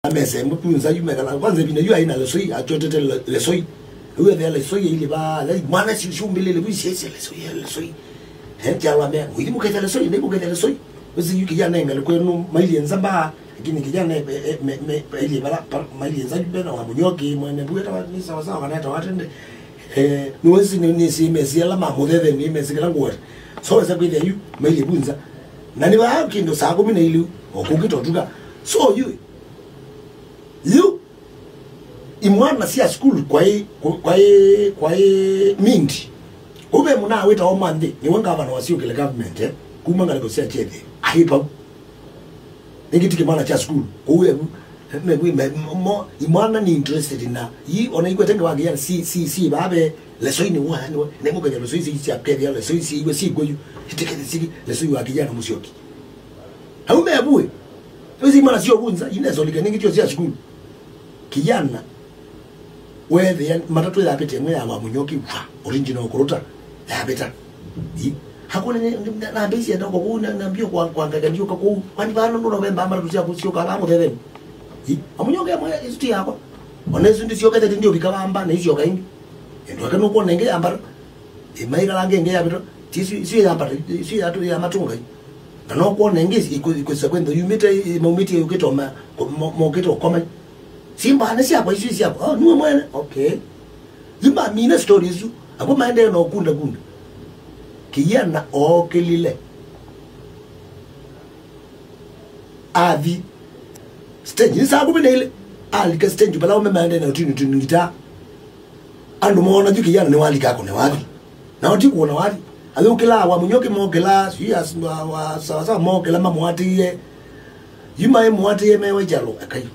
amese mpunza yumekala kwanza bina yu aina lesoi atotete lesoi uwe the lesoi ile ba mwana si shumbilele bwisese lesoi jala me wili muketa lesoi ne muketa lesoi uzi kijana ngale kwenu maili nzamba lakini kijana ile bala maili nzamba na wamunyoki mwana bueta ni sawa sawa kanata watende nuwezi ni si mesi ala mamudeve ni mesi kala ngwa so za kwile yu maili bunza nani ba kindo sako mina ilu okukitotuka so you imwana si a school kwa mingi ube muna weta omande ni wanga abana wasiyo kile government kumanga liko sia chede ahipa ngitike mana cha school uwe mo imwana ni interested na yi ona igwe tenga wagia si babe lesoi ni wa ne mo kanya lesoi si apke lesoi si igwe si goyu itike si lesoi wagia na musioki haume abuwe wezi imwana sio bunza inezo likaniki cho sia school kijana wewe matatu ya pete mwe ya munyoki wa original kurota ya beta hakuna na besi ya ndogo kuna naambia kwa ngaganio kwa kwani bana ndo November amara tusia kusio kala muthe amunyoke mwe isti yako onezo ndisio kete ndio bikabamba na isio kaindi ndo akano ko nenge ambara maira lange nge ya bito si ya ambara si ya tu ya matunga na no ko nenge iko sekwendo yumite momiti ukitoma mo kito koma simba anasi hapo isi hapo nuwe mwene okay zimba mina stories abo maende no kunda kijana okelile avi stage nisa kubina ile alika stage bala umemaende na utinita andu muona ju kijana ni wali kako ne wali na oti kuona wali ale ukila wa munyoke mogela yes wa sawa sawa mogela mamwati ye yuma ye mwati ye mewe jalo akai